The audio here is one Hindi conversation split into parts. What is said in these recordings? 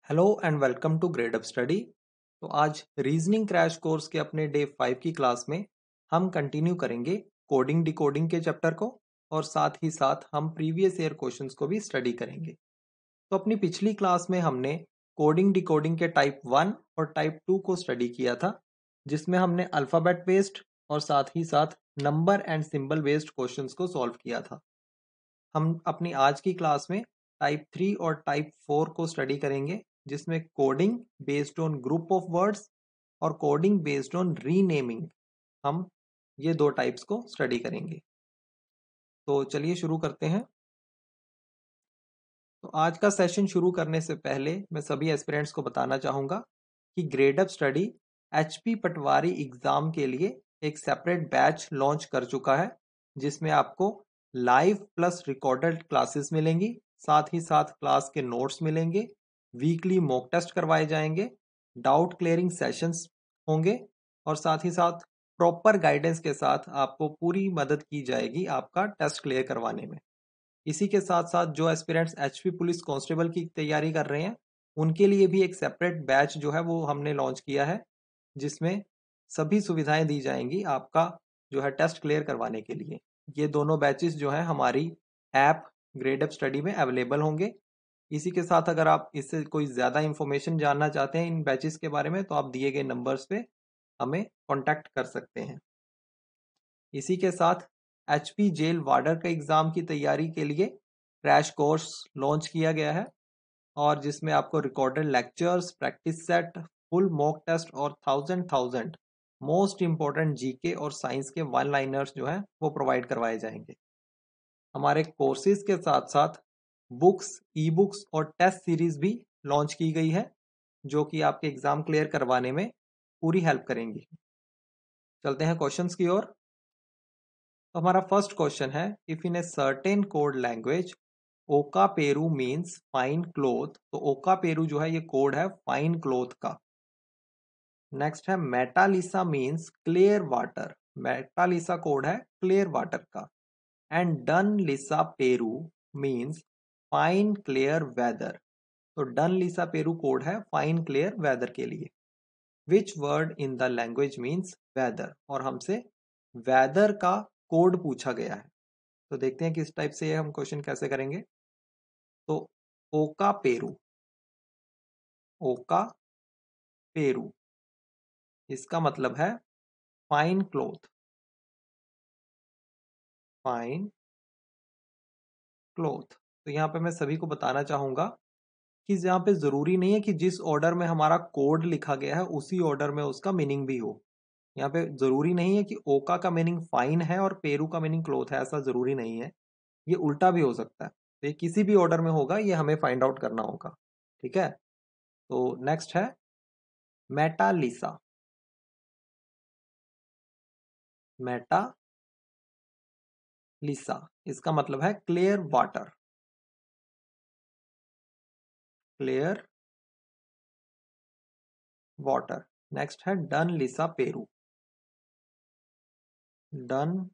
Hello and welcome to grade up study. तो आज रीजनिंग क्रैश कोर्स के अपने डे 5 की क्लास में हम कंटिन्यू करेंगे कोडिंग डिकोडिंग के चैप्टर को और साथ ही साथ हम प्रीवियस ईयर क्वेश्चंस को भी स्टडी करेंगे। तो अपनी पिछली क्लास में हमने कोडिंग डिकोडिंग के टाइप 1 और टाइप 2 को स्टडी किया था, जिसमें हमने अल्फ़ाबेट बेस्ड और साथ ही साथ number and symbol based questions को सॉल्व किया था। हम अपनी आज की क्लास में टाइप 3 और टाइप 4 को स्टडी करेंगे, जिसमें coding based on group of words और कोडिंग बेस्ड ऑन रीनेमिंग, हम ये दो टाइप्स को स्टडी करेंगे। तो चलिए शुरू करते हैं। तो आज का सेशन शुरू करने से पहले मैं सभी एस्पिरेंट्स को बताना चाहूँगा कि ग्रेड अप स्टडी HP पटवारी एग्ज़ाम के लिए एक सेपरेट बैच लॉन्च कर चुका है, जिसमें आपको लाइव प्लस रिकॉर्डेड क्लासेस मिलेंगी, साथ ही साथ क्लास के नोट्स मिलेंगे, वीकली मॉक टेस्ट करवाए जाएंगे, डाउट क्लियरिंग सेशंस होंगे और साथ ही साथ प्रॉपर गाइडेंस के साथ आपको पूरी मदद की जाएगी आपका टेस्ट क्लियर करवाने में। इसी के साथ साथ जो एस्पिरेंट्स HP पुलिस कांस्टेबल की तैयारी कर रहे हैं, उनके लिए भी एक सेपरेट बैच जो है वो हमने लॉन्च किया है, जिसमें सभी सुविधाएं दी जाएंगी आपका जो है टेस्ट क्लियर करवाने के लिए। ये दोनों बैचेस जो है हमारी ऐप ग्रेड अप स्टडी में अवेलेबल होंगे। इसी के साथ अगर आप इससे कोई ज़्यादा इंफॉर्मेशन जानना चाहते हैं इन बैचेस के बारे में, तो आप दिए गए नंबर्स पे हमें कॉन्टैक्ट कर सकते हैं। इसी के साथ HP जेल वार्डर का एग्ज़ाम की तैयारी के लिए क्रैश कोर्स लॉन्च किया गया है, और जिसमें आपको recorded lectures, practice set, full mock test और थाउजेंड मोस्ट इंपॉर्टेंट GK और साइंस के वन लाइनर्स जो हैं वो प्रोवाइड करवाए जाएंगे। हमारे कोर्सेज के साथ साथ बुक्स, ई बुक्स और टेस्ट सीरीज भी लॉन्च की गई है, जो कि आपके एग्ज़ाम क्लियर करवाने में पूरी हेल्प करेंगी। चलते हैं क्वेश्चंस की ओर। तो हमारा फर्स्ट क्वेश्चन है, if in a certain code language ओका पेरू मीन्स फाइन क्लोथ। तो ओका पेरू जो है ये कोड है फाइन क्लोथ का। नेक्स्ट है मेटालिसा मीन्स क्लियर वाटर। मेटालिसा कोड है क्लियर वाटर का। एंड डन लिसा पेरू मीन्स फाइन क्लियर वेदर। तो डन लिसा पेरू कोड है फाइन क्लियर वेदर के लिए। Which word in the language means weather, और हमसे वेदर का कोड पूछा गया है। तो देखते हैं किस टाइप से हम क्वेश्चन कैसे करेंगे। तो ओका पेरू, ओका पेरू इसका मतलब है फाइन क्लोथ, फाइन क्लोथ। तो यहाँ पे मैं सभी को बताना चाहूंगा कि यहाँ पे जरूरी नहीं है कि जिस ऑर्डर में हमारा कोड लिखा गया है उसी ऑर्डर में उसका मीनिंग भी हो। यहाँ पे जरूरी नहीं है कि ओका का मीनिंग फाइन है और पेरू का मीनिंग क्लोथ है, ऐसा जरूरी नहीं है। ये उल्टा भी हो सकता है। तो ये किसी भी ऑर्डर में होगा, ये हमें फाइंड आउट करना होगा। ठीक है। तो नेक्स्ट है मेटालिसा। मेटालिसा इसका मतलब है clear water, clear water. Next है डन लिसा पेरू। डन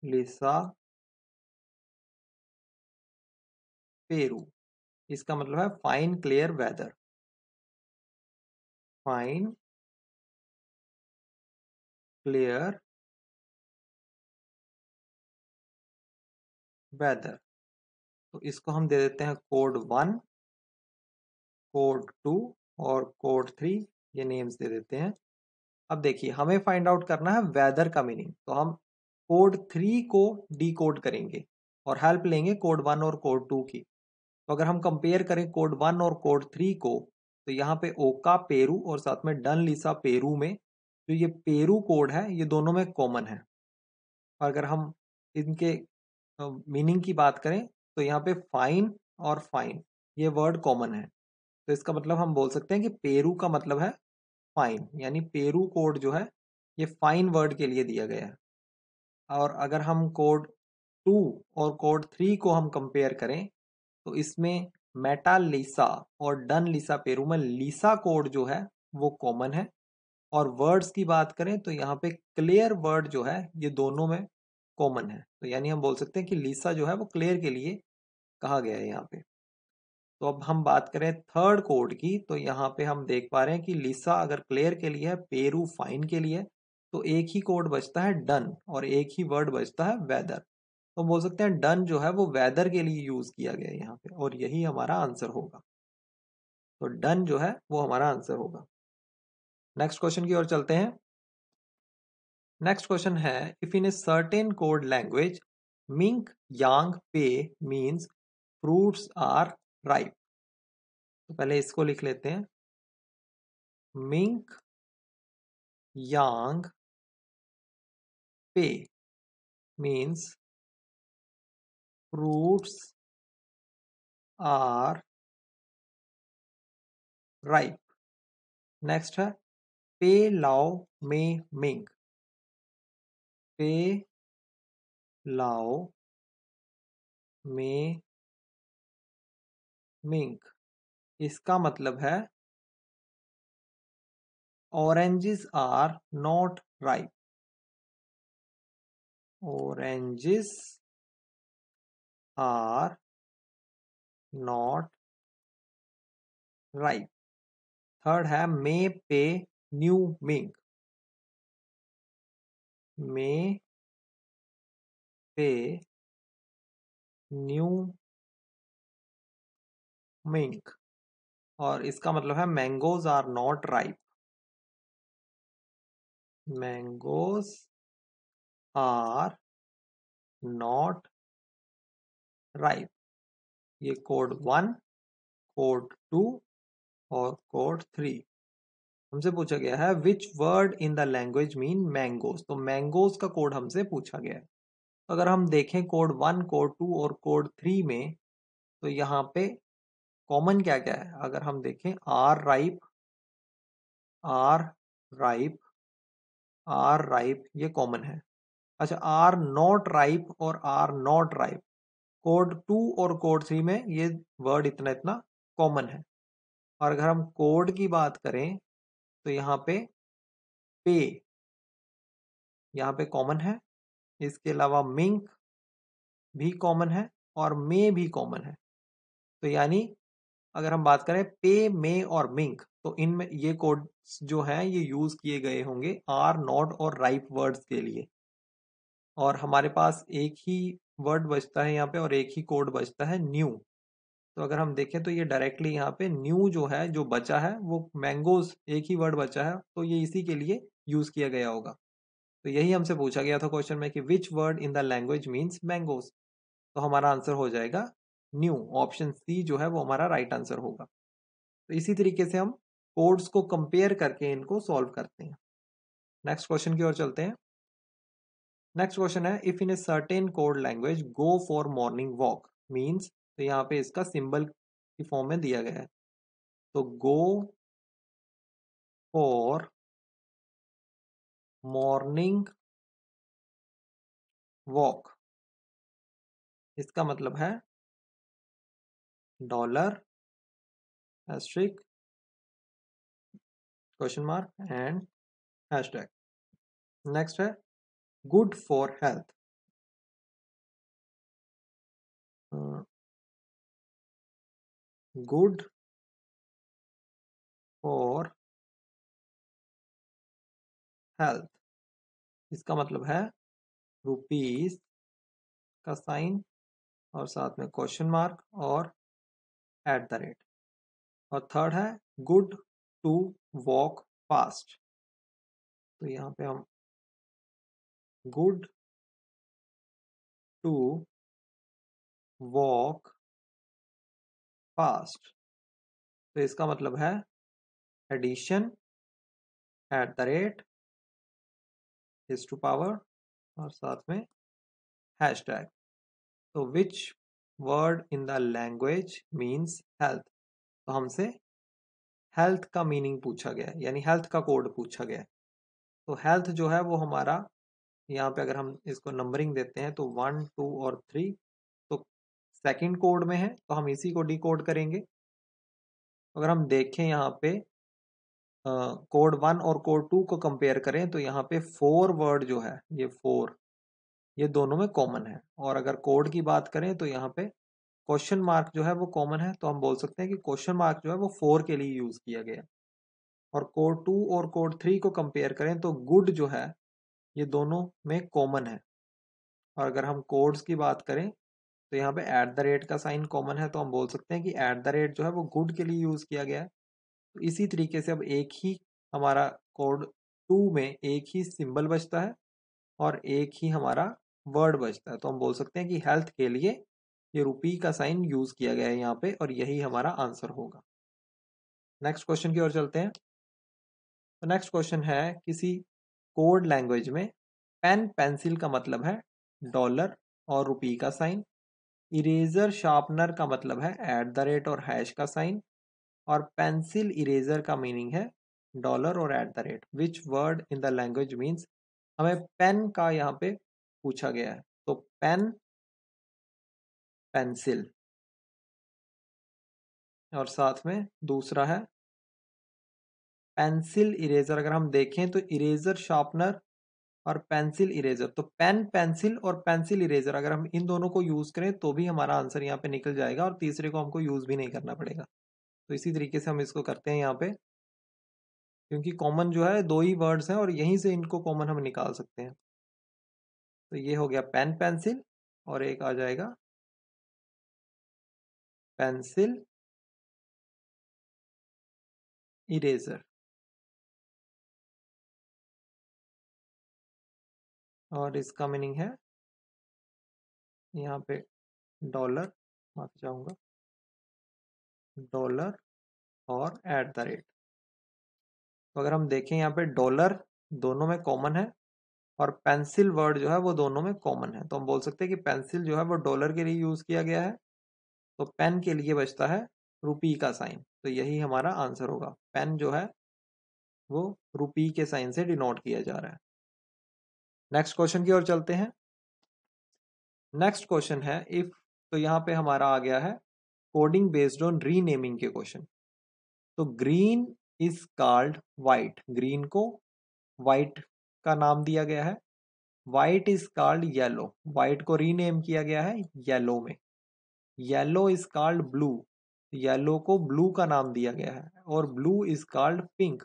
लिसा पेरू इसका मतलब है fine clear weather, fine clear weather. तो इसको हम दे देते हैं कोड 1, कोड 2 और कोड 3, ये नेम्स दे देते हैं। अब देखिए हमें फाइंड आउट करना है वेदर का मीनिंग, तो हम कोड 3 को डी कोड करेंगे और हेल्प लेंगे कोड 1 और कोड 2 की। तो अगर हम कंपेयर करें कोड 1 और कोड 3 को, तो यहाँ पे ओका पेरू और साथ में डन लिसा पेरू में जो ये पेरू कोड है ये दोनों में कॉमन है। और अगर हम इनके मीनिंग की बात करें, तो यहाँ पे फाइन और फाइन ये वर्ड कॉमन है। तो इसका मतलब हम बोल सकते हैं कि पेरू का मतलब है फाइन, यानी पेरू कोड जो है ये फाइन वर्ड के लिए दिया गया है। और अगर हम कोड 2 और कोड 3 को हम कंपेयर करें, तो इसमें मेटा लिसा और डन लिसा पेरू में लिसा कोड जो है वो कॉमन है। और वर्ड्स की बात करें तो यहाँ पे क्लियर वर्ड जो है ये दोनों में कॉमन है। तो यानी हम बोल सकते हैं कि लिसा जो है वो क्लियर के लिए कहा गया है यहाँ पे। तो अब हम बात करें थर्ड कोड की, तो यहाँ पे हम देख पा रहे हैं कि लिसा अगर क्लेयर के लिए है, पेरू फाइन के लिए, तो एक ही कोड बचता है डन और एक ही वर्ड बचता है वेदर। तो बोल सकते हैं डन जो है वो वेदर के लिए यूज किया गया है यहाँ पे, और यही हमारा आंसर होगा। तो डन जो है वो हमारा आंसर होगा। नेक्स्ट क्वेश्चन की ओर चलते हैं। नेक्स्ट क्वेश्चन है, if in a certain code language मिंक यांग पे मीन्स फ्रूट्स आर राइप। तो पहले इसको लिख लेते हैं। मिंक यांग पे means fruits are ripe. Next है पे लाओ में मिंक। पे लाओ में मिंक, इसका मतलब है oranges are not ripe. Oranges are not ripe. Third है मे पे न्यू मिंक। मे पे न्यू मिंक, और इसका मतलब है mangoes are not ripe. Mangoes are not ripe. ये कोड 1, कोड 2 और कोड 3 हमसे पूछा गया है which word in the language mean mangoes. तो मैंगोज का कोड हमसे पूछा गया है। तो अगर हम देखें कोड 1, कोड 2 और कोड 3 में, तो यहाँ पे कॉमन क्या क्या है। अगर हम देखें are ripe, are ripe, are ripe, ये कॉमन है। अच्छा, आर नॉट राइप और आर नॉट राइप कोड 2 और कोड 3 में ये वर्ड इतना इतना कॉमन है। और अगर हम कोड की बात करें तो यहाँ पे यहाँ पे कॉमन है। इसके अलावा मिंक भी कॉमन है और मे भी कॉमन है। तो यानी अगर हम बात करें पे, मे और मिंक, तो इनमें ये कोड जो है ये यूज किए गए होंगे आर नॉट और राइप वर्ड्स के लिए। और हमारे पास एक ही वर्ड बचता है यहाँ पे और एक ही कोड बचता है न्यू। तो अगर हम देखें तो ये डायरेक्टली यहाँ पे न्यू जो है, जो बचा है वो मैंगोज, एक ही वर्ड बचा है, तो ये इसी के लिए यूज किया गया होगा। तो यही हमसे पूछा गया था क्वेश्चन में कि विच word in the language means mangoes. तो हमारा आंसर हो जाएगा न्यू। ऑप्शन सी जो है वो हमारा राइट आंसर होगा। तो इसी तरीके से हम कोड्स को कंपेयर करके इनको सॉल्व करते हैं। नेक्स्ट क्वेश्चन की ओर चलते हैं। नेक्स्ट क्वेश्चन है, if in a certain code language go for morning walk means. तो यहाँ पे इसका सिंबल की फॉर्म में दिया गया है। तो गो फॉर मॉर्निंग वॉक, इसका मतलब है dollar asterisk question mark and hashtag. Next है good for health. Good for health, इसका मतलब है रुपीस का साइन और साथ में क्वेश्चन मार्क और एट द रेट। और थर्ड है गुड टू वॉक फास्ट। तो यहाँ पे हम गुड टू वॉक फास्ट, तो इसका मतलब है addition at the rate is two power और साथ में हैशटैग। तो which word in the language means health. तो हमसे हेल्थ का मीनिंग पूछा गया है, यानी हेल्थ का कोड पूछा गया है। तो हेल्थ जो है वो हमारा यहाँ पे अगर हम इसको नंबरिंग देते हैं तो 1, 2 और 3, तो सेकंड कोड में है, तो हम इसी को डिकोड करेंगे। अगर हम देखें यहाँ पे कोड 1 और कोड 2 को कंपेयर करें तो यहाँ पे 4 वर्ड जो है, ये 4, ये दोनों में कॉमन है। और अगर कोड की बात करें तो यहाँ पे क्वेश्चन मार्क जो है वो कॉमन है, तो हम बोल सकते हैं कि क्वेश्चन मार्क जो है वो 4 के लिए यूज किया गया है। और कोड 2 और कोड 3 को कंपेयर करें तो गुड जो है ये दोनों में कॉमन है। और अगर हम कोड्स की बात करें तो यहाँ पे एट द रेट का साइन कॉमन है, तो हम बोल सकते हैं कि एट द रेट जो है वो गुड के लिए यूज किया गया है। तो इसी तरीके से अब एक ही हमारा कोड 2 में एक ही सिंबल बचता है और एक ही हमारा वर्ड बचता है, तो हम बोल सकते हैं कि हेल्थ के लिए ये रुपी का साइन यूज किया गया है यहाँ पे, और यही हमारा आंसर होगा। नेक्स्ट क्वेश्चन की ओर चलते हैं। तो नेक्स्ट क्वेश्चन है, किसी कोड लैंग्वेज में पेन पेंसिल का मतलब है डॉलर और रुपी का साइन, इरेजर शार्पनर का मतलब है एट द रेट और हैश का साइन, और पेंसिल इरेजर का मीनिंग है डॉलर और at the rate. Which word in the language means, हमें पेन का यहाँ पे पूछा गया है, तो पेन पेंसिल, और साथ में दूसरा है पेंसिल इरेजर। अगर हम देखें तो इरेजर शार्पनर और पेंसिल इरेजर, तो पेन पेंसिल और पेंसिल इरेजर अगर हम इन दोनों को यूज करें तो भी हमारा आंसर यहाँ पे निकल जाएगा, और तीसरे को हमको यूज भी नहीं करना पड़ेगा। तो इसी तरीके से हम इसको करते हैं यहाँ पे, क्योंकि कॉमन जो है दो ही वर्ड्स हैं और यहीं से इनको कॉमन हम निकाल सकते हैं। तो ये हो गया पेन पेंसिल, और एक आ जाएगा पेंसिल इरेजर, और इसका मीनिंग है यहाँ पे डॉलर, माफ चाहूंगा, डॉलर और एट द रेट। तो अगर हम देखें यहाँ पे डॉलर दोनों में कॉमन है और पेंसिल वर्ड जो है वो दोनों में कॉमन है, तो हम बोल सकते हैं कि पेंसिल जो है वो डॉलर के लिए यूज किया गया है, तो पेन के लिए बचता है रुपी का साइन, तो यही हमारा आंसर होगा। पेन जो है वो रुपी के साइन से डिनोट किया जा रहा है। नेक्स्ट क्वेश्चन की ओर चलते हैं। नेक्स्ट क्वेश्चन है इफ, तो यहाँ पे हमारा आ गया है कोडिंग बेस्ड ऑन रीनेमिंग के क्वेश्चन। तो green is called white, green को व्हाइट का नाम दिया गया है। White is called yellow, white को रीनेम किया गया है येलो में। Yellow is called blue, yellow को ब्लू का नाम दिया गया है। और blue is called pink,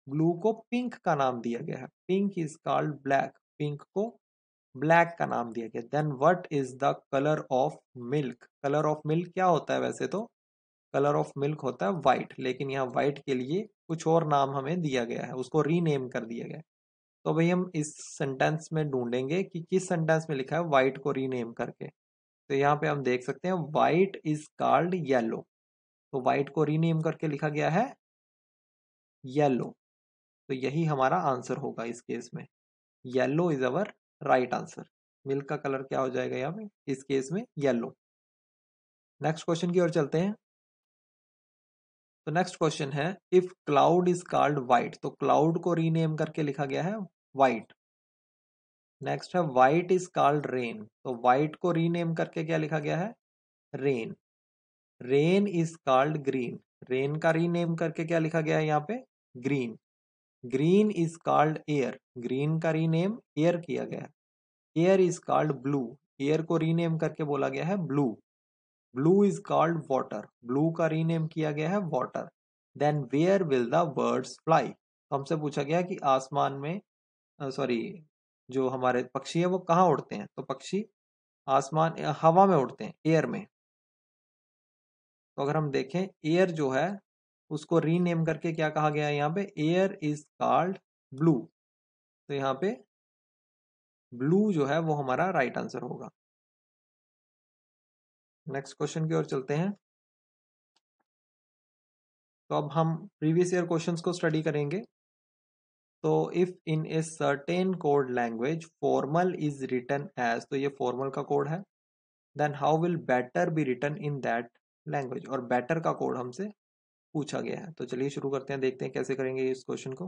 blue को पिंक का नाम दिया गया है। Pink is called black, pink को ब्लैक का नाम दिया गया। Then what is the colour of milk, colour of milk क्या होता है, वैसे तो कलर ऑफ मिल्क होता है व्हाइट, लेकिन यहाँ व्हाइट के लिए कुछ और नाम हमें दिया गया है, उसको रीनेम कर दिया गया है। तो भाई हम इस सेंटेंस में ढूंढेंगे कि किस सेंटेंस में लिखा है व्हाइट को रीनेम करके। तो यहाँ पे हम देख सकते हैं व्हाइट इज कॉल्ड येलो, तो व्हाइट को रीनेम करके लिखा गया है येलो, तो यही हमारा आंसर होगा इस केस में। Yellow is our right answer. Milk का कलर क्या हो जाएगा यहाँ पे इस केस में, येलो। नेक्स्ट क्वेश्चन की ओर चलते हैं। तो नेक्स्ट क्वेश्चन है if cloud is called white, तो क्लाउड को रीनेम करके लिखा गया है व्हाइट। नेक्स्ट है व्हाइट इज कॉल्ड रेन, तो व्हाइट को रीनेम करके क्या लिखा गया है, rain. Rain is called green, rain का रीनेम करके क्या लिखा गया है यहाँ पे, green. Green is called air, green का रीनेम एयर किया गया है। Air is called blue, air को रीनेम करके बोला गया है blue. Blue is called water, blue का रीनेम किया गया है water. Then where will the birds fly, तो हमसे पूछा गया कि आसमान में, सॉरी, जो हमारे पक्षी है वो कहाँ उड़ते हैं, तो पक्षी आसमान हवा में उड़ते हैं, एयर में। तो अगर हम देखें एयर जो है उसको रीनेम करके क्या कहा गया है यहाँ पे, एयर इज कॉल्ड ब्लू, तो यहाँ पे ब्लू जो है वो हमारा राइट आंसर होगा। नेक्स्ट क्वेश्चन की ओर चलते हैं। तो अब हम प्रीवियस ईयर क्वेश्चंस को स्टडी करेंगे। तो if in a certain code language formal is written as, तो ये फॉर्मल का कोड है। Then how will better be written in that language, और बेटर का कोड हमसे पूछा गया है। तो चलिए शुरू करते हैं, देखते हैं कैसे करेंगे इस क्वेश्चन को।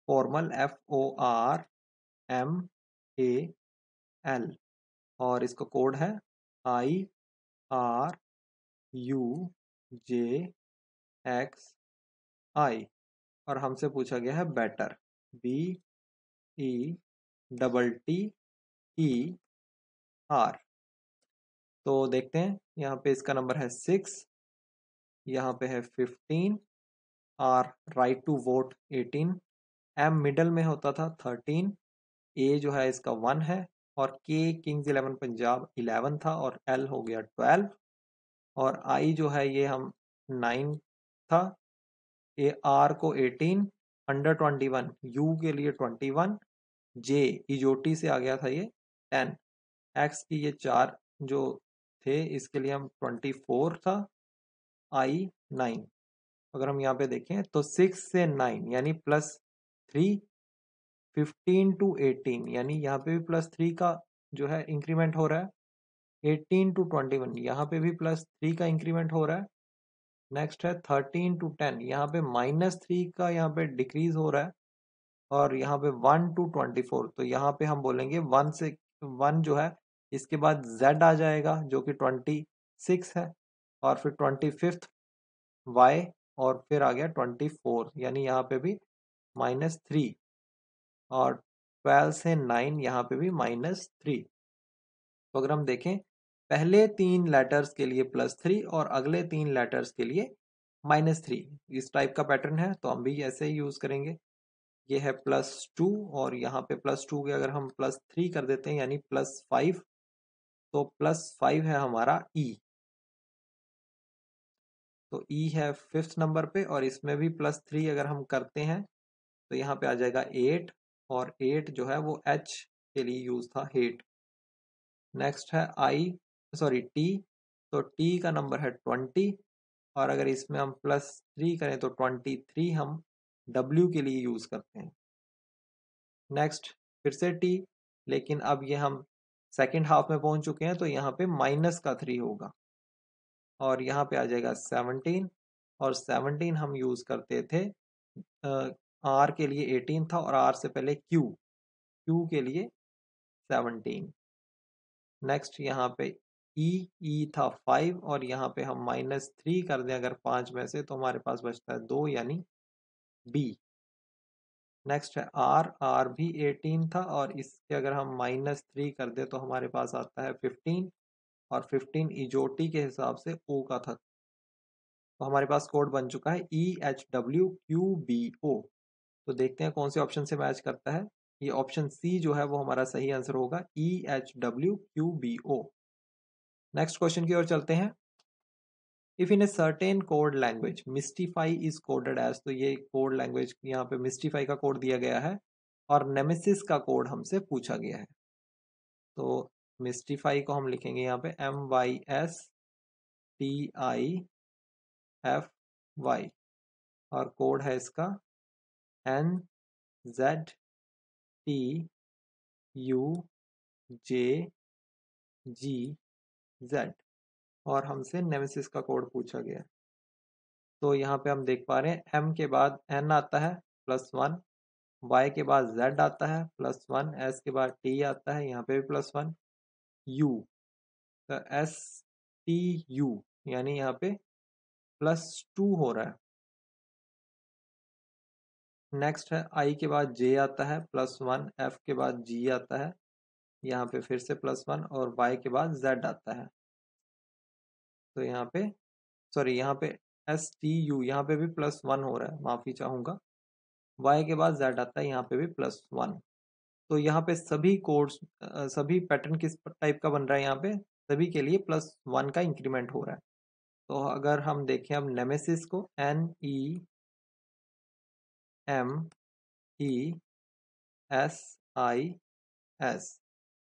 फॉर्मल FORMAL, और इसका कोड है IRUJXI, और हमसे पूछा गया है बेटर, BETTER। तो देखते हैं, यहाँ पे इसका नंबर है 6, यहाँ पे है 15, R right to vote 18, M middle में होता था 13, ए जो है इसका 1 है, और के किंग्स 11 पंजाब 11 था, और एल हो गया 12, और आई जो है ये हम 9 था, ए आर को 18, अंडर 21, यू के लिए 21, जे इजोटी से आ गया था ये 10, एक्स की ये 4 जो थे इसके लिए हम 24 था, आई 9। अगर हम यहाँ पे देखें तो 6 से 9 यानी +3, 15 टू 18 यानी यहाँ पे भी +3 का जो है इंक्रीमेंट हो रहा है, 18 टू 21 यहाँ पे भी +3 का इंक्रीमेंट हो रहा है। नेक्स्ट है 13 टू 10, यहाँ पे -3 का यहाँ पे डिक्रीज हो रहा है, और यहाँ पे 1 टू 24, तो यहाँ पे हम बोलेंगे 1 से 1 जो है इसके बाद z आ जाएगा जो कि 26 है, और फिर 25th y, और फिर आ गया 24, यानी यहाँ पे भी -3, और 12 से 9 यहाँ पे भी -3। तो अगर हम देखें पहले 3 लेटर्स के लिए +3 और अगले 3 लेटर्स के लिए -3, इस टाइप का पैटर्न है, तो हम भी ऐसे ही यूज करेंगे। ये है +2, और यहाँ पे +2 के अगर हम +3 कर देते हैं यानी +5, तो +5 है हमारा ई। तो ई है 5th नंबर पे, और इसमें भी +3 अगर हम करते हैं तो यहाँ पे आ जाएगा 8, और 8 जो है वो एच के लिए यूज था, हेट। नेक्स्ट है टी, तो टी का नंबर है 20, और अगर इसमें हम +3 करें तो 23 हम डब्ल्यू के लिए यूज करते हैं। नेक्स्ट फिर से टी, लेकिन अब ये हम सेकेंड हाफ में पहुंच चुके हैं, तो यहाँ पे -3 होगा, और यहाँ पे आ जाएगा 17, और 17 हम यूज करते थे आर के लिए 18 था, और आर से पहले क्यू के लिए 17। नेक्स्ट यहाँ पे ई था 5, और यहाँ पे हम -3 कर दें अगर 5 में से, तो हमारे पास बचता है 2 यानी बी। नेक्स्ट है आर भी 18 था, और इसके अगर हम -3 कर दे तो हमारे पास आता है 15, और 15 इजोटी के हिसाब से ओ का था, तो हमारे पास कोड बन चुका है EHWQBO। तो देखते हैं कौन से ऑप्शन से मैच करता है। ये ऑप्शन सी जो है वो हमारा सही आंसर होगा, EHWQBO। नेक्स्ट क्वेश्चन की ओर चलते हैं। If in a certain code language mystify is coded as, तो ये कोड लैंग्वेज यहाँ पे मिस्टीफाई का कोड दिया गया है, और नेमेसिस का कोड हमसे पूछा गया है। तो मिस्टीफाई को हम लिखेंगे यहाँ पे MYSTIFY, और कोड है इसका NZTUJGZ, और हमसे नेमेसिस का कोड पूछा गया है। तो यहाँ पे हम देख पा रहे हैं M के बाद N आता है +1, Y के बाद Z आता है +1, S के बाद T आता है, यहाँ पे भी +1, U, तो STU यानी यहाँ पे +2 हो रहा है। नेक्स्ट है I के बाद J आता है +1, F के बाद G आता है, यहाँ पे फिर से +1, और Y के बाद Z आता है, तो यहाँ पे सॉरी यहाँ पे STU यहाँ पे भी +1 हो रहा है, माफी चाहूंगा। Y के बाद Z आता है, यहाँ पे भी +1। तो यहाँ पे सभी कोड्स सभी पैटर्न किस टाइप का बन रहा है, यहाँ पे सभी के लिए +1 का इंक्रीमेंट हो रहा है। तो अगर हम देखें अब नेमेसिस को, NEMESIS,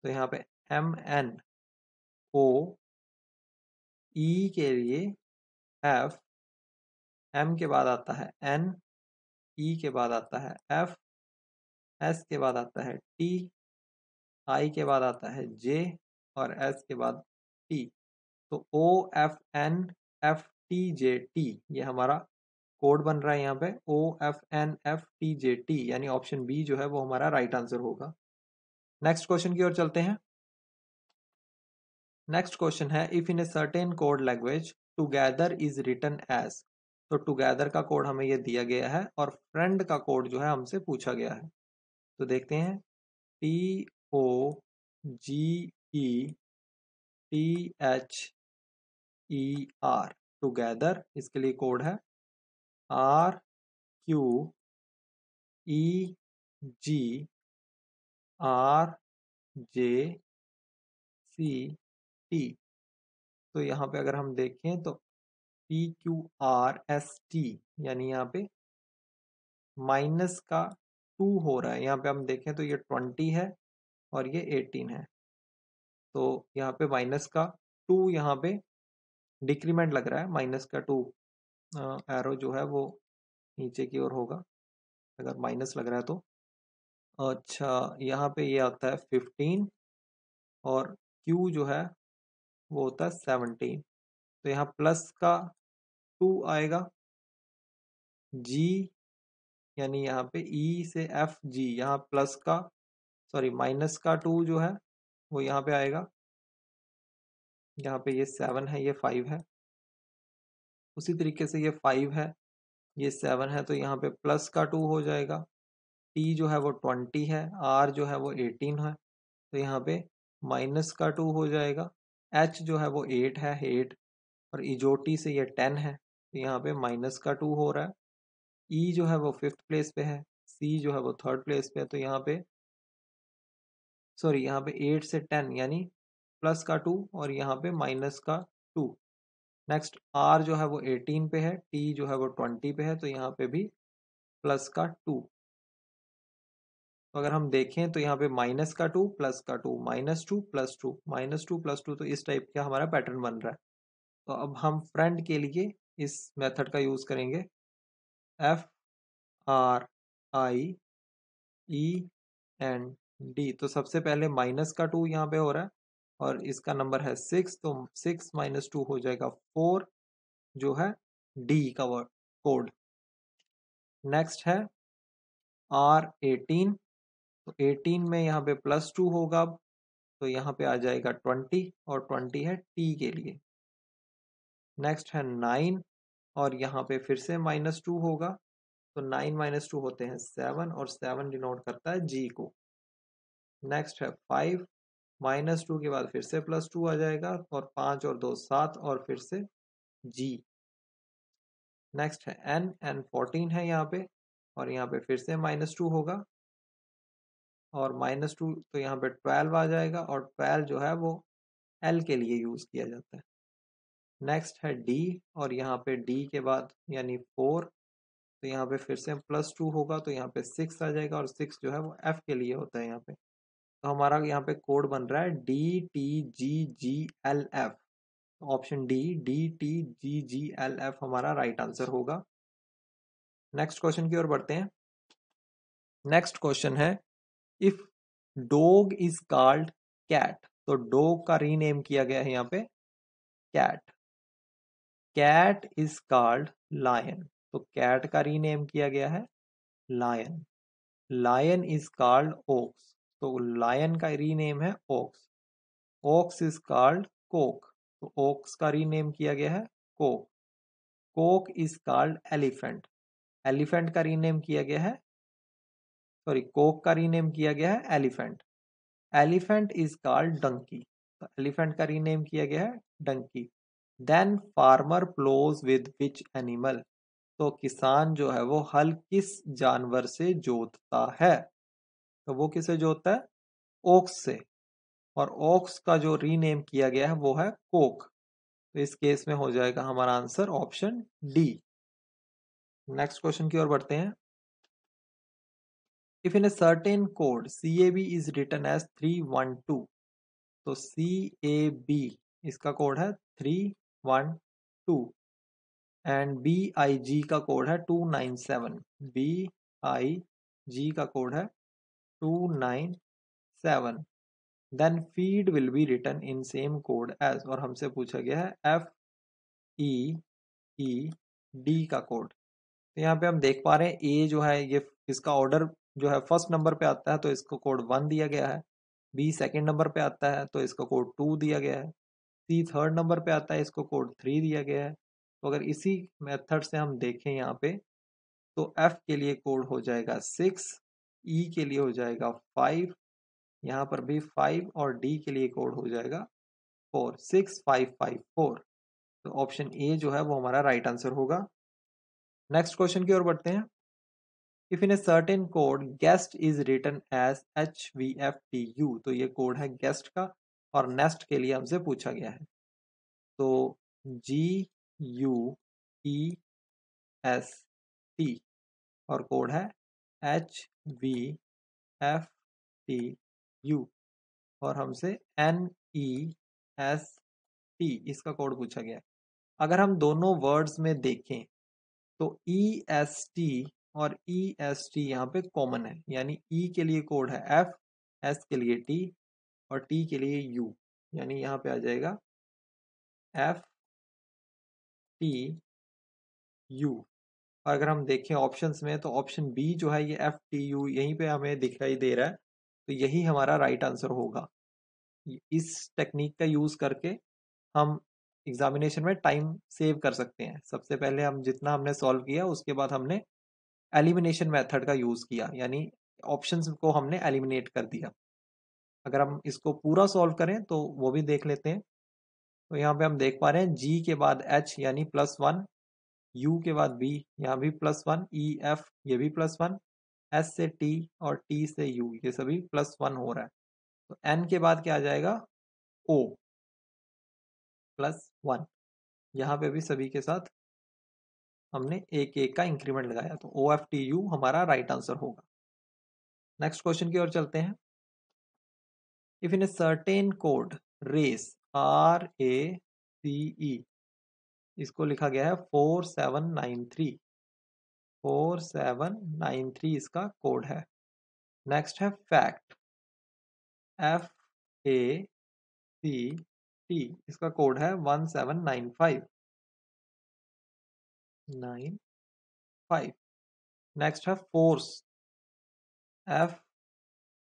तो यहाँ पे MNO, E के लिए F, M के बाद आता है N, E के बाद आता है F, S के बाद आता है T, I के बाद आता है J, और S के बाद T। तो OFNFTJT ये हमारा कोड बन रहा है यहाँ पे, OFNFTJT, यानी ऑप्शन बी जो है वो हमारा राइट आंसर होगा। नेक्स्ट क्वेश्चन की ओर चलते हैं। नेक्स्ट क्वेश्चन है, if in a certain code language together is written as, तो टुगेदर का कोड हमें ये दिया गया है, और फ्रेंड का कोड जो है हमसे पूछा गया है। तो देखते हैं TOGE THER टुगेदर, इसके लिए कोड है RQEGRJCT। तो यहाँ पे अगर हम देखें तो PQRST, यानी यहाँ पे माइनस का 2 हो रहा है। यहाँ पे हम देखें तो ये 20 है और ये 18 है, तो यहाँ पे माइनस का 2 यहाँ पे डिक्रीमेंट लग रहा है। माइनस का 2 एरो जो है वो नीचे की ओर होगा अगर माइनस लग रहा है तो। अच्छा, यहाँ पे ये आता है 15 और Q जो है वो होता है 17, तो यहाँ प्लस का 2 आएगा। G यानी यहाँ पे E से F G, यहाँ प्लस का सॉरी माइनस का 2 जो है वो यहाँ पे आएगा। यहाँ पे ये 7 है, ये 5 है। उसी तरीके से ये 5 है, ये 7 है, तो यहाँ पे प्लस का 2 हो जाएगा। T जो है वो 20 है, R जो है वो 18 है, तो यहाँ पे माइनस का 2 हो जाएगा। H जो है वो 8 है, 8, और इजोटी से ये 10 है, तो यहाँ पे माइनस का 2 हो रहा है। E जो है वो 5th प्लेस पे है, C जो है वो 3rd प्लेस पे है, तो यहाँ पे सॉरी यहाँ पे 8 से 10 यानी प्लस का 2 और यहाँ पे माइनस का 2। नेक्स्ट R जो है वो 18 पे है, T जो है वो 20 पे है, तो यहाँ पे भी प्लस का 2। तो अगर हम देखें तो यहाँ पे माइनस का 2 प्लस का 2 माइनस 2 प्लस 2 माइनस 2 प्लस 2, तो इस टाइप का हमारा पैटर्न बन रहा है। तो अब हम फ्रेंड के लिए इस मेथड का यूज करेंगे, FRIEND। तो सबसे पहले माइनस का 2 यहाँ पे हो रहा है और इसका नंबर है 6, तो 6 माइनस 2 हो जाएगा 4, जो है D का वर्ड कोड। नेक्स्ट है R18, तो 18 में यहाँ पे प्लस 2 होगा, तो यहाँ पे आ जाएगा 20 और 20 है T के लिए। नेक्स्ट है 9 और यहाँ पे फिर से माइनस 2 होगा, तो 9 माइनस 2 होते हैं 7 और 7 डिनोट करता है G को। नेक्स्ट है 5, माइनस 2 के बाद फिर से प्लस 2 आ जाएगा और 5 और 2 7 और फिर से G। नेक्स्ट है N 14 है यहाँ पे और यहाँ पे फिर से माइनस 2 होगा और माइनस 2, तो यहाँ पे 12 आ जाएगा और 12 जो है वो L के लिए यूज किया जाता है। नेक्स्ट है D और यहाँ पे D के बाद यानी 4, तो यहाँ पे फिर से प्लस 2 होगा, तो यहाँ पे 6 आ जाएगा और 6 जो है वो F के लिए होता है यहाँ पे। तो हमारा यहाँ पे कोड बन रहा है DTGGLF। ऑप्शन डी DTGGLF हमारा राइट आंसर होगा। नेक्स्ट क्वेश्चन की ओर बढ़ते हैं। नेक्स्ट क्वेश्चन है, if dog is called cat, तो डॉग का रीनेम किया गया है यहाँ पे cat. Cat is called lion, तो कैट का रीनेम किया गया है lion. Lion is called ox, तो लायन का रीनेम है ox. Ox is called cock, तो ओक्स का रीनेम किया गया है cock. Coke is called elephant, elephant का रीनेम किया गया है सॉरी कोक का रीनेम किया गया है elephant. Elephant is called donkey, तो एलिफेंट का रीनेम किया गया है donkey. Then farmer ploughs with which animal, तो किसान जो है वो हल किस जानवर से जोतता है, तो वो किसे जोतता है ओक्स से, और ओक्स का जो रीनेम किया गया है वो है कोक। तो इस केस में हो जाएगा हमारा answer option D. Next question की ओर बढ़ते हैं। If in a certain code CAB is written as 312, तो CAB इसका कोड है 312 एंड BIG का कोड है 297। BIG का कोड है 297। Then feed will be written in same code as, और हमसे पूछा गया है FEED का कोड। तो यहाँ पे हम देख पा रहे हैं ए जो है ये इसका ऑर्डर जो है फर्स्ट नंबर पे आता है, तो इसको कोड 1 दिया गया है। बी सेकेंड नंबर पे आता है तो इसको कोड 2 दिया गया है। सी थर्ड नंबर पे आता है, इसको कोड 3 दिया गया है। तो अगर इसी मेथड से हम देखें यहाँ पे, तो एफ के लिए कोड हो जाएगा 6, ई के लिए हो जाएगा 5, यहाँ पर भी 5 और डी के लिए कोड हो जाएगा 4 6554। तो ऑप्शन ए जो है वो हमारा राइट आंसर होगा। नेक्स्ट क्वेश्चन की ओर बढ़ते हैं। If in a certain code guest is written as HVFTU, तो ये कोड है गेस्ट का और नेस्ट के लिए हमसे पूछा गया है। तो GUEST और कोड है HVFTU और हमसे NEST इसका कोड पूछा गया है। अगर हम दोनों वर्ड्स में देखें तो EST और EST यहाँ पे कॉमन है, यानी E के लिए कोड है F, S के लिए T और T के लिए U, यानी यहाँ पे आ जाएगा FTU। और अगर हम देखें ऑप्शंस में तो ऑप्शन बी जो है ये FTU यहीं पे हमें दिखाई दे रहा है, तो यही हमारा राइट आंसर होगा। इस टेक्निक का यूज करके हम एग्जामिनेशन में टाइम सेव कर सकते हैं। सबसे पहले हम जितना हमने सॉल्व किया उसके बाद हमने एलिमिनेशन मेथड का यूज किया, यानी ऑप्शंस को हमने एलिमिनेट कर दिया। अगर हम इसको पूरा सॉल्व करें तो वो भी देख लेते हैं। तो यहाँ पे हम देख पा रहे हैं जी के बाद एच यानी +1, यू के बाद बी यहाँ भी +1, ई एफ ये भी +1, एस से टी और टी से यू ये सभी +1 हो रहा है। तो एन के बाद क्या आ जाएगा ओ +1, यहाँ पे भी सभी के साथ हमने एक एक का इंक्रीमेंट लगाया, तो OFTU हमारा राइट आंसर होगा। नेक्स्ट क्वेश्चन की ओर चलते हैं। If in a certain code race RACE, इसको लिखा गया है 4793, 4793 इसका कोड है। नेक्स्ट है फैक्ट FACT, इसका कोड है 1795। नेक्स्ट है फोर्स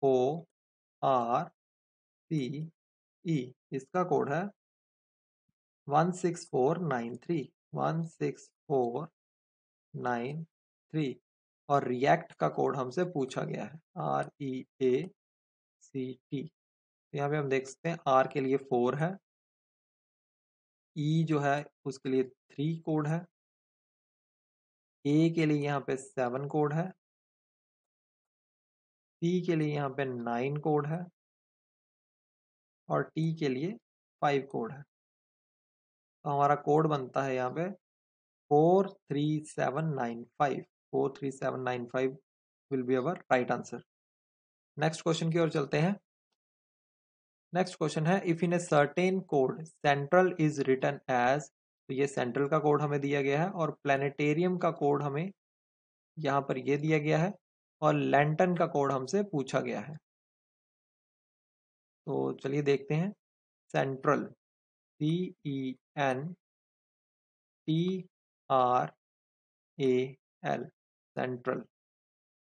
FORCE, इसका कोड है 16493, 16493। और रिएक्ट का कोड हमसे पूछा गया है REACT। तो यहाँ पे हम देख सकते हैं R के लिए 4 है, E जो है उसके लिए 3 कोड है, A के लिए यहाँ पे 7 कोड है, C के लिए यहाँ पे 9 कोड है और T के लिए 5 कोड है। तो हमारा कोड बनता है यहाँ पे 43795, 43795 will be our right answer. Next question की ओर चलते हैं। नेक्स्ट क्वेश्चन है if in a certain code central is written as, तो ये सेंट्रल का कोड हमें दिया गया है और प्लानिटेरियम का कोड हमें यहाँ पर ये दिया गया है और लैंटर्न का कोड हमसे पूछा गया है। तो चलिए देखते हैं। सेंट्रल CENTRAL, सेंट्रल,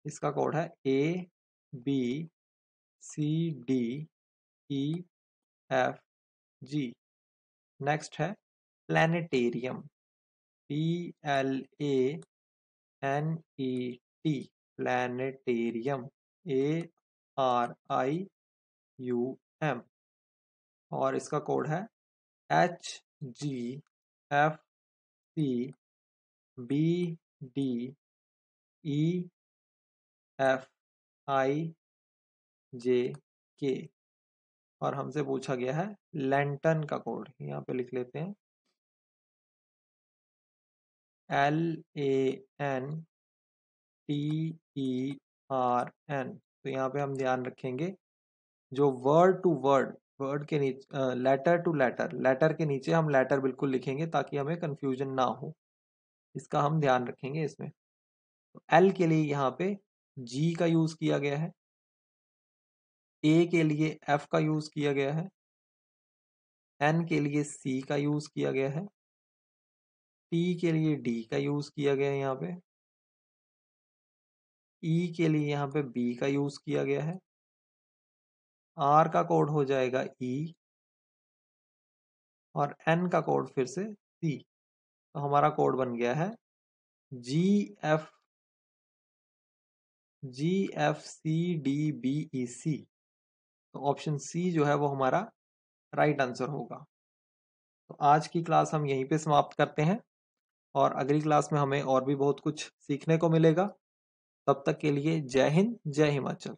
इसका कोड है ABCDEFG। नेक्स्ट है प्लानिटेरियम PLANET, प्लानिटेरियम ARIUM और इसका कोड है HGFCBDEFIJK और हमसे पूछा गया है लैंटर्न का कोड, यहाँ पे लिख लेते हैं LANTERN। तो यहाँ पे हम ध्यान रखेंगे जो वर्ड टू वर्ड, वर्ड के नीचे लेटर टू लेटर, लेटर के नीचे हम लेटर बिल्कुल लिखेंगे ताकि हमें कंफ्यूजन ना हो, इसका हम ध्यान रखेंगे इसमें। तो एल के लिए यहाँ पे जी का यूज किया गया है, ए के लिए एफ का यूज किया गया है, एन के लिए सी का यूज किया गया है, टी के लिए डी का यूज किया गया है यहाँ पे, ई के लिए यहाँ पे बी का यूज किया गया है, आर का कोड हो जाएगा ई और एन का कोड फिर से सी। तो हमारा कोड बन गया है GF GFCDBEC। तो ऑप्शन सी जो है वो हमारा राइट आंसर होगा। तो आज की क्लास हम यहीं पे समाप्त करते हैं और अगली क्लास में हमें और भी बहुत कुछ सीखने को मिलेगा। तब तक के लिए जय हिंद, जय हिमाचल।